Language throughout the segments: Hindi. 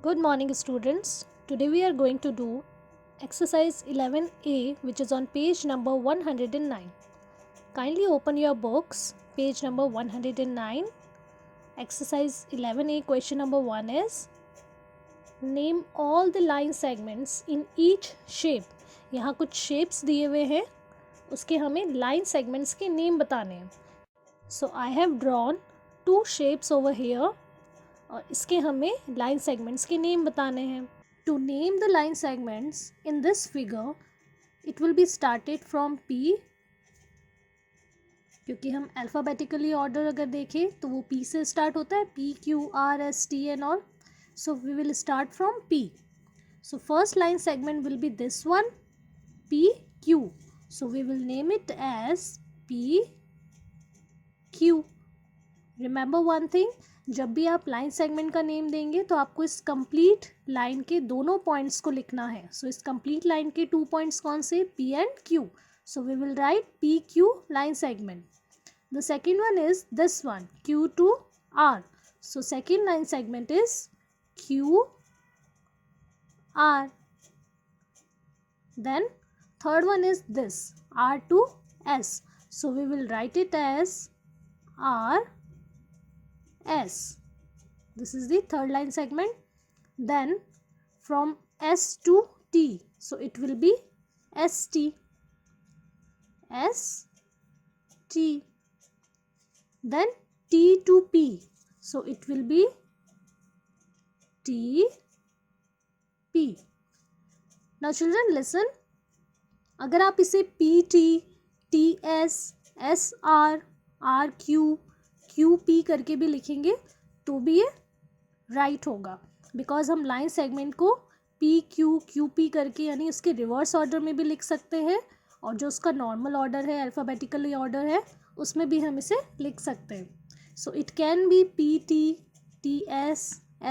Good morning, students. Today we are going to do exercise 11A, which is on page number 109. Kindly open your books, page number 109. Exercise 11A, question number 1 is Name all the line segments in each shape. यहाँ कुछ shapes दिए हुए हैं, उसके हमें line segments के name बताने हैं. So I have drawn two shapes over here. और इसके हमें लाइन सेगमेंट्स के नेम बताने हैं. To name the line segments in this figure it will be started from P, क्योंकि हम अल्फ़ाबेटिकली ऑर्डर अगर देखें तो वो पी से स्टार्ट होता है, P Q R S T and all. So we will start from P. So first line segment will be this one, P Q. So we will name it as P Q. Remember one thing, जब भी आप लाइन सेगमेंट का नेम देंगे तो आपको इस कंप्लीट लाइन के दोनों पॉइंट्स को लिखना है. सो इस कंप्लीट लाइन के 2 पॉइंट्स कौन से, P and Q. So we will write P Q line segment. The second one is this one, Q to R. So second line segment is Q R. Then third one is this, R to S. So we will write it as R S. This is the third line segment. Then from S to T, so it will be ST. ST. Then T to P, so it will be TP. Now children listen. अगर आप इसे PT, TS, SR, RQ, QP करके भी लिखेंगे तो भी ये राइट होगा, बिकॉज हम लाइन सेगमेंट को PQ करके यानी उसके रिवर्स ऑर्डर में भी लिख सकते हैं, और जो उसका नॉर्मल ऑर्डर है, अल्फ़ाबेटिकली ऑर्डर है, उसमें भी हम इसे लिख सकते हैं. So it can be PT, TS,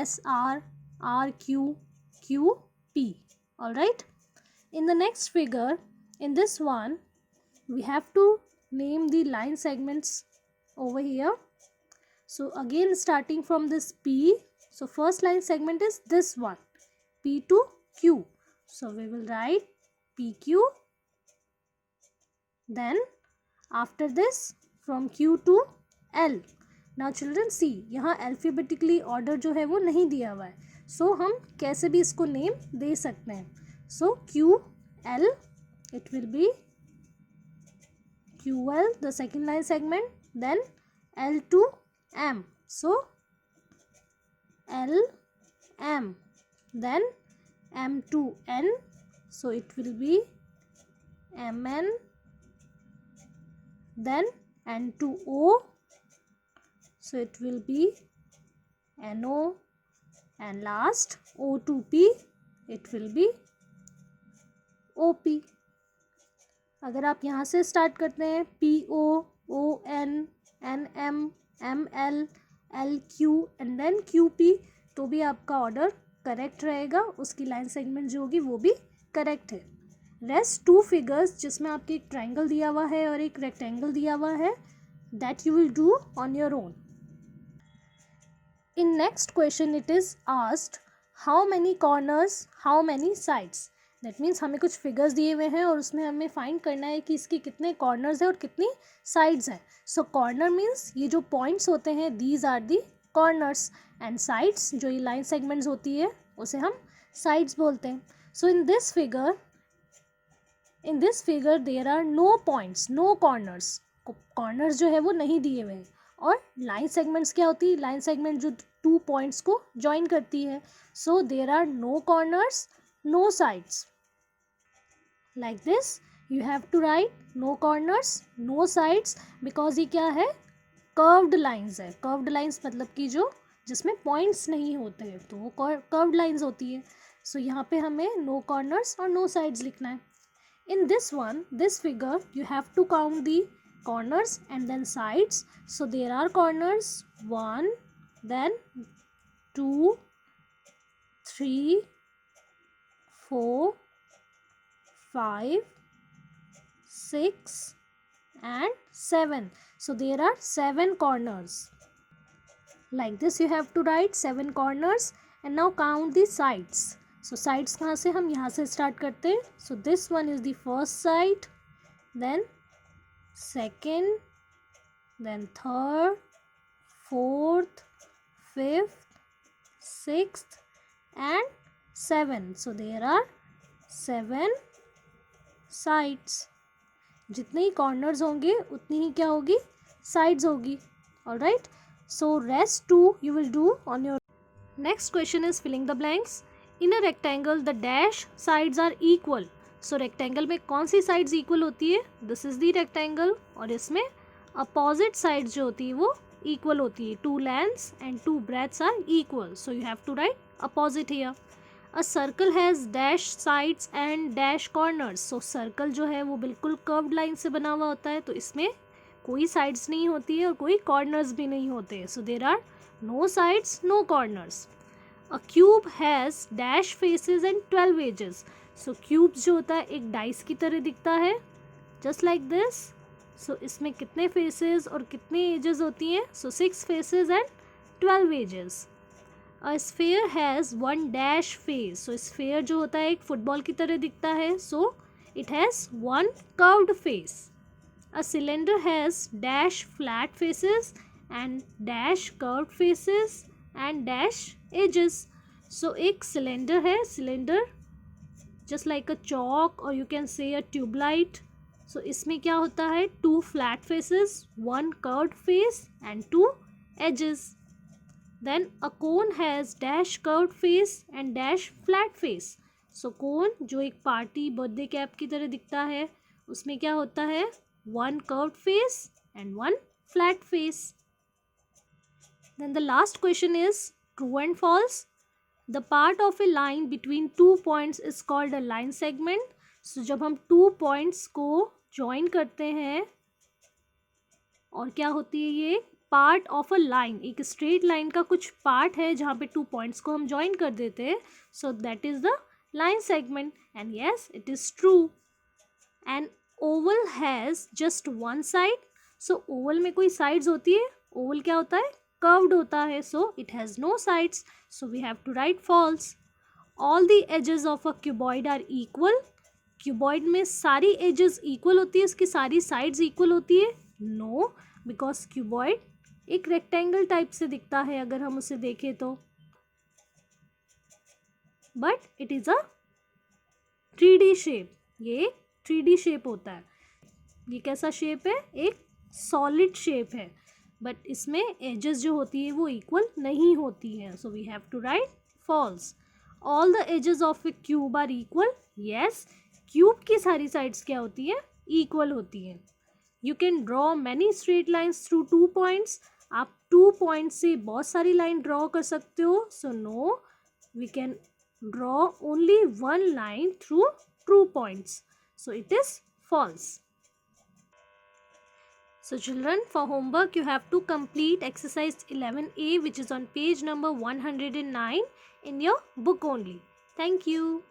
SR, RQ, QP. Alright. In the next figure, in this one we have to name the line segments over here. So again starting from this P, so first line segment is this one, P to Q. So we will write PQ. Then after this from Q to L. Now children see, यहाँ alphabetically order जो है वो नहीं दिया हुआ है, so हम कैसे भी इसको नेम दे सकते हैं. So QL, it will be QL, the second line segment. Then L to M, so L M. Then M to N, so it will be MN. Then N to O, so it will be NO. And last O to P, it will be OP. अगर आप यहाँ से स्टार्ट करते हैं PO, ON, NM, ML, LQ and then QP, तो भी आपका ऑर्डर करेक्ट रहेगा, उसकी लाइन सेगमेंट जो होगी वो भी करेक्ट है. रेस्ट टू फिगर्स जिसमें आपके एक ट्राइंगल दिया हुआ है और एक रेक्टेंगल दिया हुआ है, that you will do on your own. In next question it is asked how many corners, how many sides. That means हमें कुछ फिगर्स दिए हुए हैं और उसमें हमें फाइंड करना है कि इसके कितने कॉर्नर्स हैं और कितनी साइड्स हैं. सो कॉर्नर मीन्स ये जो पॉइंट्स होते हैं, these are the corners. And sides, जो ये लाइन सेगमेंट्स होती है, उसे हम साइड्स बोलते हैं. So in this figure there are no points, no corners. Corners जो है वो नहीं दिए हुए हैं. और लाइन सेगमेंट्स क्या होती है, लाइन सेगमेंट जो 2 पॉइंट्स को ज्वाइन करती है. So there are no corners, no sides. Like this you have to write no corners, no sides, because ये क्या है, curved lines है. curved lines मतलब कि जो जिसमें points नहीं होते हैं, तो वो curved lines होती है. so यहाँ पे हमें no corners और no sides लिखना है. in this one, this figure, you have to count the corners and then sides. so there are corners 1, then 2, 3, 4, 5, 6 and 7. So there are 7 corners. Like this you have to write 7 corners and now count the sides. So sides कहाँ से, हम यहाँ से स्टार्ट करते हैं. So this one is the first side, then second, then third, fourth, fifth, sixth and 7. So there are 7 sides. जितने ही corners होंगे उतनी ही क्या होगी, sides होगी. Alright, so rest 2 you will do on your. Next question is filling the blanks. In a rectangle the dash sides are equal. So rectangle में कौन सी sides equal होती है, this is the rectangle, और इसमें अपोजिट साइड्स जो होती है वो इक्वल होती है. 2 lengths and 2 breadths are equal, so you have to write opposite here. A circle has dash sides and dash corners. So circle जो है वो बिल्कुल कर्व्ड लाइन से बना हुआ होता है, तो इसमें कोई साइड्स नहीं होती है और कोई कॉर्नर्स भी नहीं होते. So there are no sides, no corners. A cube has dash faces and 12 edges. So cube जो होता है एक डाइस की तरह दिखता है, जस्ट लाइक दिस. सो इसमें कितने फेसेस और कितनी एजेस होती हैं, so 6 faces and 12 edges. A sphere has 1 dash face. So sphere जो होता है एक फुटबॉल की तरह दिखता है, so it has 1 curved face. A cylinder has dash flat faces and dash curved faces and dash edges. So एक सिलेंडर है, cylinder just like a chalk और you can say a tubelight. So इसमें क्या होता है, 2 flat faces, 1 curved face and 2 edges. Then a cone has dash curved face and dash flat face. So cone जो एक पार्टी बर्थडे कैप की तरह दिखता है, उसमें क्या होता है, 1 curved face and 1 flat face. Then the last question is true and false. The part of a line between 2 points is called a line segment. So जब हम 2 पॉइंट्स को ज्वाइन करते हैं, और क्या होती है ये, पार्ट ऑफ अ लाइन, एक स्ट्रेट लाइन का कुछ पार्ट है जहाँ पे 2 पॉइंट्स को हम ज्वाइन कर देते हैं, so that is the line segment. And yes, it is true. An oval has just 1 side. So oval में कोई साइड्स होती है, ओवल क्या होता है, कर्व्ड होता है, so it has no sides, so we have to write false. All the edges of a cuboid are equal. Cuboid में सारी एजेस इक्वल होती है, उसकी सारी साइड्स इक्वल होती है, नो, बिकॉज क्यूबॉइड एक रेक्टेंगल टाइप से दिखता है अगर हम उसे देखें तो, but it is a 3D shape. ये 3D शेप होता है. ये कैसा शेप है, एक सॉलिड शेप है, बट इसमें एजेस जो होती है वो इक्वल नहीं होती हैं, so we have to write false. All the edges of a cube are equal. Yes, cube की सारी साइड्स क्या होती हैं, इक्वल होती हैं. You can draw many straight lines through 2 points. आप 2 पॉइंट से बहुत सारी लाइन ड्रॉ कर सकते हो, so no, we can draw only 1 line through 2 points, so it is false. So children, for homework you have to complete exercise 11A, which is on page number 109 in your book only. Thank you.